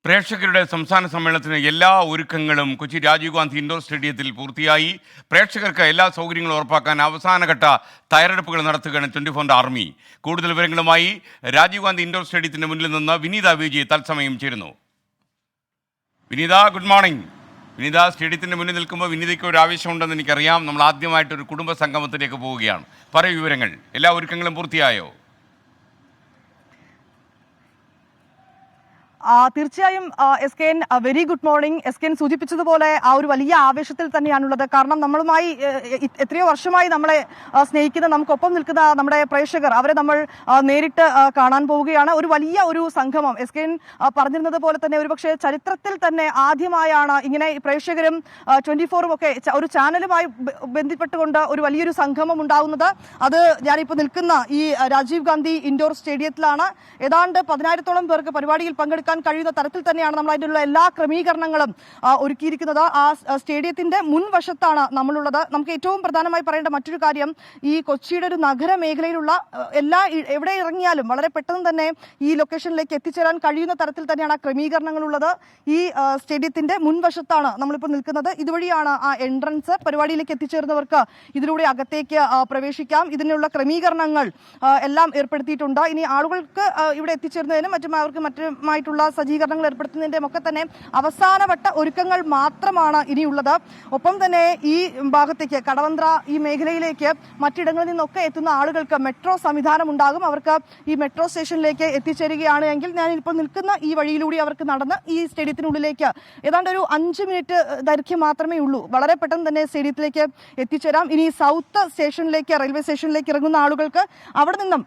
പ്രേക്ഷകരുടെ സംസ്ഥാന സമ്മേളനത്തിന് എല്ലാ ഒരുക്കങ്ങളും കൊച്ചി രാജീവ് ഗാന്ധി ഇൻഡോർ സ്റ്റേഡിയത്തിൽ പൂർത്തിയായി. പ്രേക്ഷകർക്ക് എല്ലാ സൗകര്യങ്ങളും ഉറപ്പാക്കാൻ അവസാനഘട്ട തയ്യാറെടുപ്പുകൾ നടത്തുകയാണ് 24 ആർമി. കൂടുതൽ വിവരങ്ങളുമായി രാജീവ് ഗാന്ധി ഇൻഡോർ സ്റ്റേഡിയത്തിന് മുന്നിൽ നിന്ന് വിനീത വിജി തത്സമയം ചേരുന്നു. വിനീത, ഗുഡ് മോർണിംഗ്. വിനീത, സ്റ്റേഡിയത്തിൻ്റെ മുന്നിൽ നിൽക്കുമ്പോൾ വിനീതയ്ക്ക് ഒരു ആവശ്യമുണ്ടെന്ന് എനിക്കറിയാം. നമ്മൾ ആദ്യമായിട്ടൊരു കുടുംബ സംഗമത്തിലേക്ക് പോവുകയാണ്. പറയൂ വിവരങ്ങൾ. എല്ലാ ഒരുക്കങ്ങളും പൂർത്തിയായോ? തീർച്ചയായും S K N, very good morning. S K N സൂചിപ്പിച്ചതുപോലെ ആ ഒരു വലിയ ആവേശത്തിൽ തന്നെയാണുള്ളത്. കാരണം നമ്മളുമായി എത്രയോ വർഷമായി നമ്മളെ സ്നേഹിക്കുന്ന, നമുക്കൊപ്പം നിൽക്കുന്ന നമ്മുടെ പ്രേക്ഷകർ, അവരെ നമ്മൾ നേരിട്ട് കാണാൻ പോവുകയാണ്. ഒരു വലിയ ഒരു സംഗമം. എസ് കെ എൻ പറഞ്ഞിരുന്നത് പോലെ തന്നെ ഒരുപക്ഷെ ചരിത്രത്തിൽ തന്നെ ആദ്യമായാണ് ഇങ്ങനെ പ്രേക്ഷകരും 24 ഒക്കെ ഒരു ചാനലുമായി ബന്ധപ്പെട്ടുകൊണ്ട് ഒരു വലിയൊരു സംഗമം ഉണ്ടാകുന്നത്. അത് ഞാനിപ്പോൾ നിൽക്കുന്ന ഈ രാജീവ് ഗാന്ധി ഇൻഡോർ സ്റ്റേഡിയത്തിലാണ്. ഏതാണ്ട് 10,000-ഓളം പേർക്ക് പരിപാടിയിൽ പങ്കെടുക്കാൻ കഴിയുന്ന തരത്തിൽ തന്നെയാണ് നമ്മൾ അതിനുള്ള എല്ലാ ക്രമീകരണങ്ങളും ഒരുക്കിയിരിക്കുന്നത്. ആ സ്റ്റേഡിയത്തിന്റെ മുൻവശത്താണ് നമ്മളുള്ളത്. നമുക്ക് ഏറ്റവും പ്രധാനമായി പറയേണ്ട മറ്റൊരു കാര്യം, ഈ കൊച്ചിയുടെ ഒരു നഗര മേഖലയിലുള്ള എവിടെ ഇറങ്ങിയാലും വളരെ പെട്ടെന്ന് തന്നെ ഈ ലൊക്കേഷനിലേക്ക് എത്തിച്ചേരാൻ കഴിയുന്ന തരത്തിൽ തന്നെയാണ് ആ ക്രമീകരണങ്ങളുള്ളത്. ഈ സ്റ്റേഡിയത്തിന്റെ മുൻവശത്താണ് നമ്മളിപ്പോൾ നിൽക്കുന്നത്. ഇതുവഴിയാണ് ആ എൻട്രൻസ്. പരിപാടിയിലേക്ക് എത്തിച്ചേരുന്നവർക്ക് ഇതിലൂടെ അകത്തേക്ക് പ്രവേശിക്കാം. ഇതിനുള്ള ക്രമീകരണങ്ങൾ എല്ലാം ഏർപ്പെടുത്തിയിട്ടുണ്ട്. ഇനി ആളുകൾക്ക് ഇവിടെ എത്തിച്ചേരുന്നതിനും മറ്റുമായിട്ടുള്ള സജ്ജീകരണങ്ങൾ ഏർപ്പെടുത്തുന്നതിന്റെയും ഒക്കെ തന്നെ അവസാനവട്ട ഒരുക്കങ്ങൾ മാത്രമാണ് ഇനിയുള്ളത്. ഒപ്പം തന്നെ ഈ ഭാഗത്തേക്ക്, കടവന്ത്ര ഈ മേഖലയിലേക്ക് മറ്റിടങ്ങളിൽ നിന്നൊക്കെ എത്തുന്ന ആളുകൾക്ക് മെട്രോ സംവിധാനം ഉണ്ടാകും. അവർക്ക് ഈ മെട്രോ സ്റ്റേഷനിലേക്ക് എത്തിച്ചേരുകയാണ് എങ്കിൽ ഞാനിപ്പോൾ നിൽക്കുന്ന ഈ വഴിയിലൂടെ അവർക്ക് നടന്ന് ഈ സ്റ്റേഡിയത്തിനുള്ളിലേക്ക് ഏതാണ്ട് ഒരു 5 മിനിറ്റ് ദൈർഘ്യം മാത്രമേ ഉള്ളൂ. വളരെ പെട്ടെന്ന് തന്നെ സ്റ്റേഡിയത്തിലേക്ക് എത്തിച്ചേരാം. ഇനി സൗത്ത് സ്റ്റേഷനിലേക്ക്, റെയിൽവേ സ്റ്റേഷനിലേക്ക് ഇറങ്ങുന്ന ആളുകൾക്ക് അവിടെ നിന്നും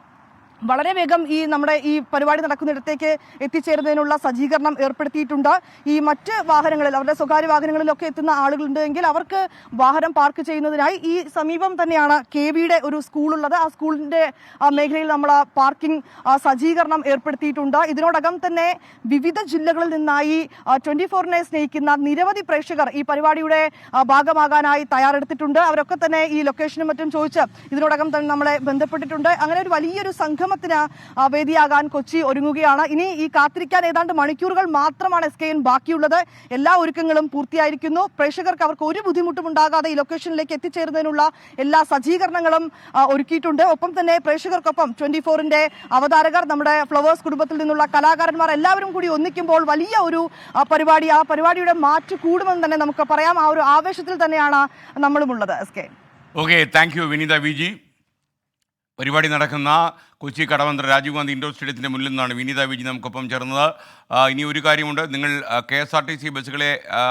വളരെ വേഗം നമ്മുടെ ഈ പരിപാടി നടക്കുന്നിടത്തേക്ക് എത്തിച്ചേരുന്നതിനുള്ള സജ്ജീകരണം ഏർപ്പെടുത്തിയിട്ടുണ്ട്. ഈ മറ്റ് വാഹനങ്ങളിൽ, അവരുടെ സ്വകാര്യ വാഹനങ്ങളിലൊക്കെ എത്തുന്ന ആളുകളുണ്ടെങ്കിൽ അവർക്ക് വാഹനം പാർക്ക് ചെയ്യുന്നതിനായി ഈ സമീപം തന്നെയാണ് KVയുടെ ഒരു സ്കൂളുള്ളത്. ആ സ്കൂളിന്റെ മേഖലയിൽ നമ്മൾ പാർക്കിംഗ് സജ്ജീകരണം ഏർപ്പെടുത്തിയിട്ടുണ്ട്. ഇതിനോടകം തന്നെ വിവിധ ജില്ലകളിൽ നിന്നായി 24നെ സ്നേഹിക്കുന്ന നിരവധി പ്രേക്ഷകർ ഈ പരിപാടിയുടെ ഭാഗമാകാനായി തയ്യാറെടുത്തിട്ടുണ്ട്. അവരൊക്കെ തന്നെ ഈ ലൊക്കേഷനും മറ്റും ചോദിച്ച് ഇതിനോടകം തന്നെ നമ്മളെ ബന്ധപ്പെട്ടിട്ടുണ്ട്. അങ്ങനെ ഒരു വലിയൊരു സംഘം വേദിയാകാൻ കൊച്ചി ഒരുങ്ങുകയാണ്. ഇനി ഈ കാത്തിരിക്കാൻ ഏതാണ്ട് മണിക്കൂറുകൾ മാത്രമാണ് എസ് കെ എൻ ബാക്കിയുള്ളത്. എല്ലാ ഒരുക്കങ്ങളും പൂർത്തിയായിരിക്കുന്നു. പ്രേക്ഷകർക്ക് അവർക്ക് ഒരു ബുദ്ധിമുട്ടും ഉണ്ടാകാതെ ഈ ലൊക്കേഷനിലേക്ക് എത്തിച്ചേരുന്നതിനുള്ള എല്ലാ സജ്ജീകരണങ്ങളും ഒരുക്കിയിട്ടുണ്ട്. ഒപ്പം തന്നെ പ്രേക്ഷകർക്കൊപ്പം 24ന്റെ അവതാരകർ, നമ്മുടെ ഫ്ലവേഴ്സ് കുടുംബത്തിൽ നിന്നുള്ള കലാകാരന്മാർ എല്ലാവരും കൂടി ഒന്നിക്കുമ്പോൾ വലിയ ഒരു പരിപാടി, ആ പരിപാടിയുടെ മാറ്റ് കൂടുമെന്ന് തന്നെ നമുക്ക് പറയാം. ആ ഒരു ആവേശത്തിൽ തന്നെയാണ് നമ്മളുമുള്ളത്. S K. Okay, thank you Vineetha Viji. പരിപാടി നടക്കുന്ന കൊച്ചി കടവന്ത്ര രാജീവ് ഗാന്ധി ഇൻഡോർ സ്റ്റേഡിയത്തിൻ്റെ മുന്നിൽ നിന്നാണ് വിനീത വിജി നമുക്കൊപ്പം ചേർന്നത്. ഇനി ഒരു കാര്യമുണ്ട്, നിങ്ങൾ KSRTC ബസ്സുകളെ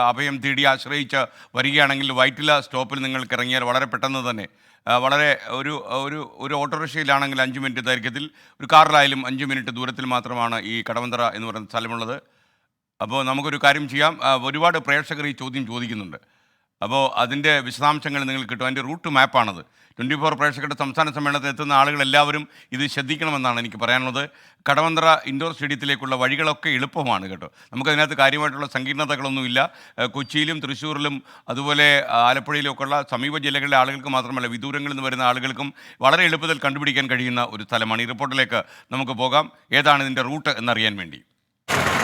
അഭയം തേടി ആശ്രയിച്ച് വരികയാണെങ്കിൽ വൈറ്റില സ്റ്റോപ്പിൽ നിങ്ങൾക്ക് ഇറങ്ങിയാൽ വളരെ പെട്ടെന്ന് തന്നെ വളരെ ഒരു ഓട്ടോറിക്ഷയിലാണെങ്കിൽ 5 മിനിറ്റ് ദൈർഘ്യത്തിൽ, ഒരു കാറിലായാലും 5 മിനിറ്റ് ദൂരത്തിൽ മാത്രമാണ് ഈ കടവന്ത്ര എന്ന് പറയുന്ന സ്ഥലമുള്ളത്. അപ്പോൾ നമുക്കൊരു കാര്യം ചെയ്യാം, ഒരുപാട് പ്രേക്ഷകർ ഈ ചോദ്യം ചോദിക്കുന്നുണ്ട്. അപ്പോൾ അതിൻ്റെ വിശദാംശങ്ങൾ നിങ്ങൾക്ക് കിട്ടും. അതിൻ്റെ റൂട്ട് മാപ്പാണത്. 24 പ്രേക്ഷകരുടെ സംസ്ഥാന സമ്മേളനത്തിൽ എത്തുന്ന ആളുകളെല്ലാവരും ഇത് ശ്രദ്ധിക്കണമെന്നാണ് എനിക്ക് പറയാനുള്ളത്. കടവന്ത്ര ഇൻഡോർ സ്റ്റേഡിയത്തിലേക്കുള്ള വഴികളൊക്കെ എളുപ്പമാണ് കേട്ടോ. നമുക്കതിനകത്ത് കാര്യമായിട്ടുള്ള സങ്കീർണതകളൊന്നുമില്ല. കൊച്ചിയിലും തൃശ്ശൂരിലും അതുപോലെ ആലപ്പുഴയിലും ഒക്കെയുള്ള സമീപ ജില്ലകളിലെ ആളുകൾക്ക് മാത്രമല്ല, വിദൂരങ്ങളിൽ നിന്ന് വരുന്ന ആളുകൾക്കും വളരെ എളുപ്പത്തിൽ കണ്ടുപിടിക്കാൻ കഴിയുന്ന ഒരു സ്ഥലമാണ്. ഈ റിപ്പോർട്ടിലേക്ക് നമുക്ക് പോകാം. ഏതാണ് ഇതിൻ്റെ റൂട്ട് എന്നറിയാൻ വേണ്ടി.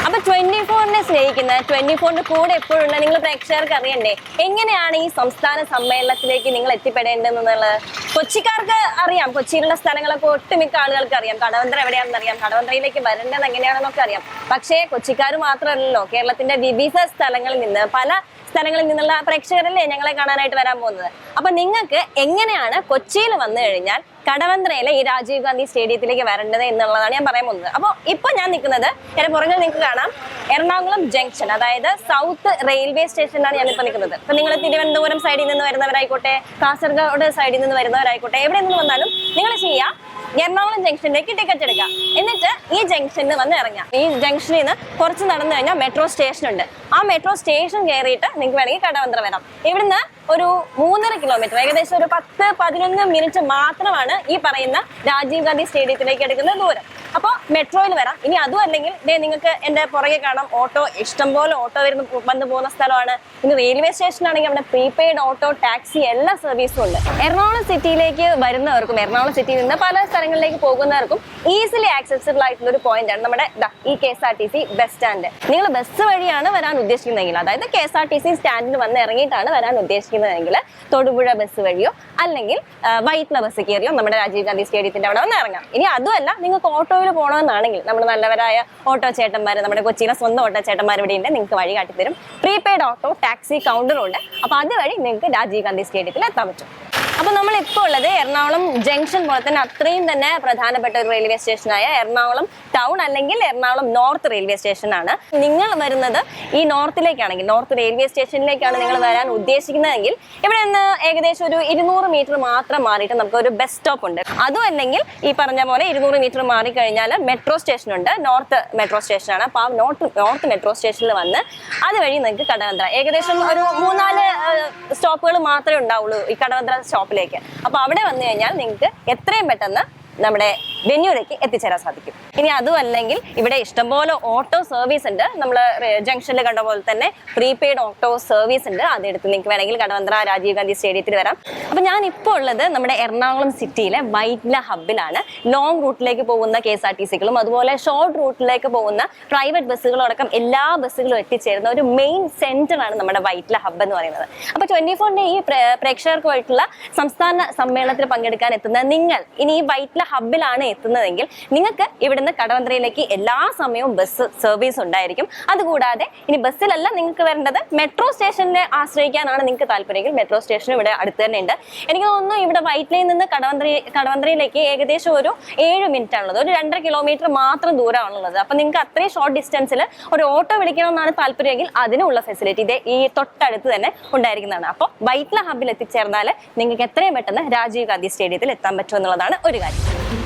അപ്പൊ 24നെ സ്നേഹിക്കുന്ന, 24ന്റെ കൂടെ എപ്പോഴുള്ള നിങ്ങൾ പ്രേക്ഷകർക്ക് അറിയണ്ടേ എങ്ങനെയാണ് ഈ സംസ്ഥാന സമ്മേളനത്തിലേക്ക് നിങ്ങൾ എത്തിപ്പെടേണ്ടതെന്നുള്ളത്? കൊച്ചിക്കാർക്ക് അറിയാം, കൊച്ചിയിലുള്ള സ്ഥലങ്ങളൊക്കെ ഒട്ടുമിക്ക ആളുകൾക്ക് അറിയാം. കടവന്ത്ര എവിടെയാണെന്ന് അറിയാം, കടവന്ത്രയിലേക്ക് വരേണ്ടത് എങ്ങനെയാണെന്നൊക്കെ അറിയാം. പക്ഷേ കൊച്ചിക്കാർ മാത്രമല്ലല്ലോ, കേരളത്തിന്റെ വിവിധ സ്ഥലങ്ങളിൽ നിന്ന്, പല സ്ഥലങ്ങളിൽ നിന്നുള്ള പ്രേക്ഷകരല്ലേ ഞങ്ങളെ കാണാനായിട്ട് വരാൻ പോകുന്നത്. അപ്പൊ നിങ്ങൾക്ക് എങ്ങനെയാണ് കൊച്ചിയിൽ വന്നു കഴിഞ്ഞാൽ കടവന്ത്രയിലെ ഈ രാജീവ് ഗാന്ധി സ്റ്റേഡിയത്തിലേക്ക് വരേണ്ടത് എന്നുള്ളതാണ് ഞാൻ പറയാൻ പോകുന്നത്. അപ്പോൾ ഇപ്പൊ ഞാൻ നിൽക്കുന്നത്, എന്റെ പുറകിൽ നിങ്ങൾക്ക് കാണാം എറണാകുളം ജംഗ്ഷൻ, അതായത് സൗത്ത് റെയിൽവേ സ്റ്റേഷനിലാണ് ഞാനിപ്പോ നിൽക്കുന്നത്. അപ്പൊ നിങ്ങൾ തിരുവനന്തപുരം സൈഡിൽ നിന്ന് വരുന്നവരായിക്കോട്ടെ, കാസർഗോഡ് സൈഡിൽ നിന്ന് വരുന്നവരായിക്കോട്ടെ, എവിടെ നിന്ന് വന്നാലും നിങ്ങൾ ചെയ്യുക, എറണാകുളം ജംഗ്ഷനിലേക്ക് ടിക്കറ്റ് എടുക്കുക. എന്നിട്ട് ഈ ജംഗ്ഷനിൽ വന്ന് ഇറങ്ങാം. ഈ ജംഗ്ഷനിൽ നിന്ന് കുറച്ച് നടന്നു കഴിഞ്ഞാൽ മെട്രോ സ്റ്റേഷൻ ഉണ്ട്. ആ മെട്രോ സ്റ്റേഷൻ കയറിയിട്ട് നിങ്ങൾക്ക് വേണമെങ്കിൽ കടവന്ത്ര വരാം. ഇവിടുന്ന് ഒരു 3.5 കിലോമീറ്റർ, ഏകദേശം ഒരു 10-11 മിനിറ്റ് മാത്രമാണ് ഈ പറയുന്ന രാജീവ് ഗാന്ധി സ്റ്റേഡിയത്തിലേക്ക് എടുക്കുന്ന ദൂരം. അപ്പോൾ മെട്രോയിൽ വരാം. ഇനി അതും അല്ലെങ്കിൽ നിങ്ങൾക്ക് എൻ്റെ പുറകെ കാണാം ഓട്ടോ, ഇഷ്ടംപോലെ ഓട്ടോ വന്ന് പോകുന്ന സ്ഥലമാണ്. ഇനി റെയിൽവേ സ്റ്റേഷൻ ആണെങ്കിൽ അവിടെ പ്രീപെയ്ഡ് ഓട്ടോ, ടാക്സി എല്ലാ സർവീസും ഉണ്ട്. എറണാകുളം സിറ്റിയിലേക്ക് വരുന്നവർക്കും എറണാകുളം സിറ്റിയിൽ നിന്ന് പല സ്ഥലങ്ങളിലേക്ക് പോകുന്നവർക്കും ഈസിലി ആക്സസിബിൾ ആയിട്ടുള്ള ഒരു പോയിന്റ് ആണ് നമ്മുടെ ഈ KSRTC ബസ് സ്റ്റാൻഡ്. നിങ്ങൾ ബസ് വഴിയാണ് വരാൻ ഉദ്ദേശിക്കുന്നതെങ്കിൽ, അതായത് KSRTC സ്റ്റാൻഡിൽ വന്ന് ഇറങ്ങിയിട്ടാണ് വരാൻ ഉദ്ദേശിക്കുന്നതെങ്കിൽ തൊടുപുഴ ബസ് വഴിയോ അല്ലെങ്കിൽ വൈറ്റ്ല ബസ് കയറിയോ നമ്മുടെ രാജീവ് ഗാന്ധി സ്റ്റേഡിയത്തിന്റെ അവിടെ വന്ന് ഇറങ്ങാം. ഇനി അതുമല്ല നിങ്ങൾക്ക് ഓട്ടോയിൽ പോകണമെന്നാണെങ്കിൽ നമ്മൾ നല്ലവരായ ഓട്ടോ ചേട്ടന്മാർ, നമ്മുടെ കൊച്ചിയിലെ സ്വന്തം ഓട്ടോ ചേട്ടന്മാർ ഇവിടെ ഉണ്ട്, നിങ്ങൾക്ക് വഴി കാട്ടിത്തരും. പ്രീപെയ്ഡ് ഓട്ടോ, ടാക്സി കൗണ്ടറും ഉണ്ട്. അപ്പോൾ അതുവഴി നിങ്ങൾക്ക് രാജീവ് ഗാന്ധി സ്റ്റേഡിയത്തിൽ എത്താൻ പറ്റും. അപ്പോൾ നമ്മളിപ്പോൾ ഉള്ളത് എറണാകുളം ജംഗ്ഷൻ പോലെ തന്നെ അത്രയും തന്നെ പ്രധാനപ്പെട്ട ഒരു റെയിൽവേ സ്റ്റേഷനായ എറണാകുളം ടൗൺ അല്ലെങ്കിൽ എറണാകുളം നോർത്ത് റെയിൽവേ സ്റ്റേഷനാണ്. നിങ്ങൾ വരുന്നത് ഈ നോർത്തിലേക്കാണെങ്കിൽ, നോർത്ത് റെയിൽവേ സ്റ്റേഷനിലേക്കാണ് നിങ്ങൾ വരാൻ ഉദ്ദേശിക്കുന്നതെങ്കിൽ ഇവിടെ നിന്ന് ഏകദേശം ഒരു 200 മീറ്റർ മാത്രം മാറിയിട്ട് നമുക്ക് ഒരു ബസ് സ്റ്റോപ്പ് ഉണ്ട്. അതും അല്ലെങ്കിൽ ഈ പറഞ്ഞ പോലെ 200 മീറ്റർ മാറിക്കഴിഞ്ഞാൽ മെട്രോ സ്റ്റേഷൻ ഉണ്ട്, നോർത്ത് മെട്രോ സ്റ്റേഷനാണ്. അപ്പോൾ ആ നോർത്ത് മെട്രോ സ്റ്റേഷനിൽ വന്ന് അതുവഴി നിങ്ങൾക്ക് കടവന്ത്ര, ഏകദേശം ഒരു 3-4 സ്റ്റോപ്പുകൾ മാത്രമേ ഉണ്ടാവുള്ളൂ ഈ കടവന്ത്ര സ്റ്റോപ്പിലേക്ക്. അപ്പോൾ അവിടെ വന്നു കഴിഞ്ഞാൽ നിങ്ങൾക്ക് എത്രയും പെട്ടെന്ന് നമ്മുടെ വെന്യൂലേക്ക് എത്തിച്ചേരാൻ സാധിക്കും. ഇനി അതും അല്ലെങ്കിൽ ഇവിടെ ഇഷ്ടംപോലെ ഓട്ടോ സർവീസ് ഉണ്ട്. നമ്മൾ ജംഗ്ഷനിൽ കണ്ട പോലെ തന്നെ പ്രീപെയ്ഡ് ഓട്ടോ സർവീസ് ഉണ്ട്. അതെടുത്ത് നിങ്ങൾക്ക് വേണമെങ്കിൽ കടവന്ത്ര രാജീവ് ഗാന്ധി സ്റ്റേഡിയത്തിൽ വരാം. അപ്പോൾ ഞാൻ ഇപ്പോൾ ഉള്ളത് നമ്മുടെ എറണാകുളം സിറ്റിയിലെ വൈറ്റ്ല ഹബ്ബിലാണ്. ലോങ് റൂട്ടിലേക്ക് പോകുന്ന KSRTCകളും അതുപോലെ ഷോർട്ട് റൂട്ടിലേക്ക് പോകുന്ന പ്രൈവറ്റ് ബസ്സുകളും അടക്കം എല്ലാ ബസ്സുകളും എത്തിച്ചേരുന്ന ഒരു മെയിൻ സെന്ററാണ് നമ്മുടെ വൈറ്റ്ല ഹബ്ബ് എന്ന് പറയുന്നത്. അപ്പോൾ 24ന്റെ ഈ പ്രേക്ഷകർക്കുമായിട്ടുള്ള സംസ്ഥാന സമ്മേളനത്തിൽ പങ്കെടുക്കാൻ എത്തുന്ന നിങ്ങൾ ഇനി ഈ വൈറ്റ്ല ഹബ്ബിലാണ് എത്തുന്നതെങ്കിൽ നിങ്ങൾക്ക് ഇവിടുന്ന് കടവന്ത്രയിലേക്ക് എല്ലാ സമയവും ബസ് സർവീസ് ഉണ്ടായിരിക്കും. അതുകൂടാതെ ഇനി ബസ്സിലല്ല നിങ്ങൾക്ക് വരേണ്ടത്, മെട്രോ സ്റ്റേഷനെ ആശ്രയിക്കാനാണ് നിങ്ങൾക്ക് താല്പര്യമെങ്കിൽ മെട്രോ സ്റ്റേഷൻ ഇവിടെ അടുത്ത് തന്നെ ഉണ്ട്. എനിക്ക് തോന്നുന്നു ഇവിടെ വൈറ്റ്ലയിൽ നിന്ന് കടവന്ത്രയിലേക്ക് ഏകദേശം ഒരു 7 മിനിറ്റ് ആണുള്ളത്, ഒരു 2.5 കിലോമീറ്റർ മാത്രം ദൂരമാണുള്ളത്. അപ്പൊ നിങ്ങൾക്ക് അത്രയും ഷോർട്ട് ഡിസ്റ്റൻസിൽ ഒരു ഓട്ടോ വിളിക്കണമെന്നാണ് താല്പര്യമെങ്കിൽ അതിനുള്ള ഫെസിലിറ്റി ഇതേ ഈ തൊട്ടടുത്ത് തന്നെ ഉണ്ടായിരിക്കുന്നതാണ്. അപ്പോൾ വൈറ്റ്ല ഹബ്ബിൽ എത്തിച്ചേർന്നാൽ നിങ്ങൾക്ക് എത്രയും പെട്ടെന്ന് രാജീവ് ഗാന്ധി സ്റ്റേഡിയത്തിൽ എത്താൻ പറ്റും എന്നുള്ളതാണ് ഒരു കാര്യം.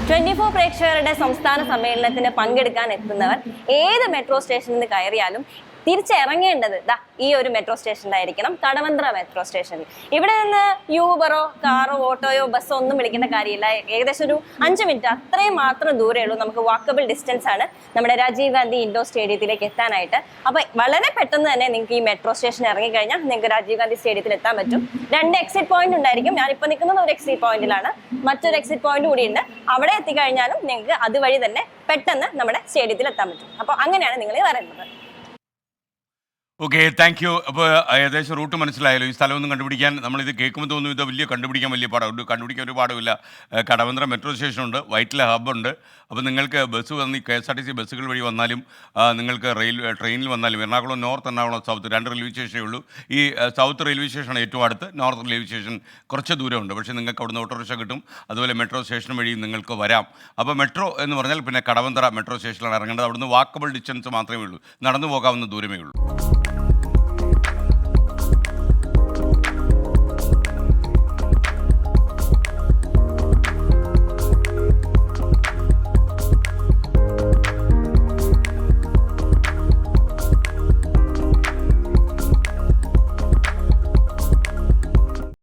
24 പ്രേക്ഷകരുടെ സംസ്ഥാന സമ്മേളനത്തിന് പങ്കെടുക്കാൻ എത്തുന്നവർ ഏത് മെട്രോ സ്റ്റേഷനിൽ നിന്ന് കയറിയാലും തിരിച്ചിറങ്ങേണ്ടത് ഈ ഒരു മെട്രോ സ്റ്റേഷനിലായിരിക്കണം, കടവന്ത്ര മെട്രോ സ്റ്റേഷനിൽ. ഇവിടെ നിന്ന് യൂബറോ കാറോ ഓട്ടോയോ ബസ്സോ ഒന്നും വിളിക്കേണ്ട കാര്യമില്ല. ഏകദേശം ഒരു 5 മിനിറ്റ് അത്രയും മാത്രം ദൂരമേ ഉള്ളൂ. നമുക്ക് വാക്കബിൾ ഡിസ്റ്റൻസ് ആണ് നമ്മുടെ രാജീവ് ഗാന്ധി ഇൻഡോർ സ്റ്റേഡിയത്തിലേക്ക് എത്താനായിട്ട്. അപ്പോൾ വളരെ പെട്ടെന്ന് തന്നെ നിങ്ങൾക്ക് ഈ മെട്രോ സ്റ്റേഷൻ ഇറങ്ങിക്കഴിഞ്ഞാൽ നിങ്ങൾക്ക് രാജീവ് ഗാന്ധി സ്റ്റേഡിയത്തിൽ എത്താൻ പറ്റും. 2 എക്സിറ്റ് പോയിന്റ് ഉണ്ടായിരിക്കും. ഞാനിപ്പോൾ നിൽക്കുന്നത് ഒരു എക്സിറ്റ് പോയിന്റിലാണ്, മറ്റൊരു എക്സിറ്റ് പോയിന്റ് കൂടിയുണ്ട്. അവിടെ എത്തിക്കഴിഞ്ഞാലും നിങ്ങൾക്ക് അതുവഴി തന്നെ പെട്ടെന്ന് നമ്മുടെ സ്റ്റേഡിയത്തിൽ എത്താൻ പറ്റും. അപ്പോൾ അങ്ങനെയാണ് നിങ്ങൾ വരുന്നത്. Okay, thank U. അപ്പോൾ ഏകദേശം റൂട്ട് മനസ്സിലായല്ലോ. ഈ സ്ഥലമൊന്നും കണ്ടുപിടിക്കാൻ നമ്മളിത് കേൾക്കുമ്പോൾ തോന്നുന്നു ഇത് കണ്ടുപിടിക്കാൻ വലിയ പാടാണ്. കണ്ടുപിടിക്കാൻ ഒരു പാടുമില്ല. കടവന്ത്ര മെട്രോ സ്റ്റേഷനുണ്ട്, വൈറ്റ്ല ഹബ്ബുണ്ട്. അപ്പോൾ നിങ്ങൾക്ക് ബസ് വന്ന് KSRTC ബസ്സുകൾ വഴി വന്നാലും നിങ്ങൾക്ക് ട്രെയിനിൽ വന്നാലും Ernakulam north, Ernakulam south 2 railway സ്റ്റേഷനേ ഉള്ളൂ. ഈ സൗത്ത് റെയിൽവേ സ്റ്റേഷനാണ് ഏറ്റവും അടുത്ത്. നോർത്ത് റെയിൽവേ സ്റ്റേഷൻ കുറച്ച് ദൂരമുണ്ട്, പക്ഷേ നിങ്ങൾക്ക് അവിടുന്ന് ഓട്ടോറിക്ഷ കിട്ടും. അതുപോലെ മെട്രോ സ്റ്റേഷൻ വഴി നിങ്ങൾക്ക് വരാം. അപ്പോൾ മെട്രോ എന്ന് പറഞ്ഞാൽ പിന്നെ കടവന്ത്ര മെട്രോ സ്റ്റേഷനിലാണ് ഇറങ്ങേണ്ടത്. അവിടുന്ന് വാക്കബിൾ ഡിസ്റ്റൻസ് മാത്രമേ ഉള്ളൂ, നടന്നു പോകാവുന്ന ദൂരമേ ഉള്ളൂ.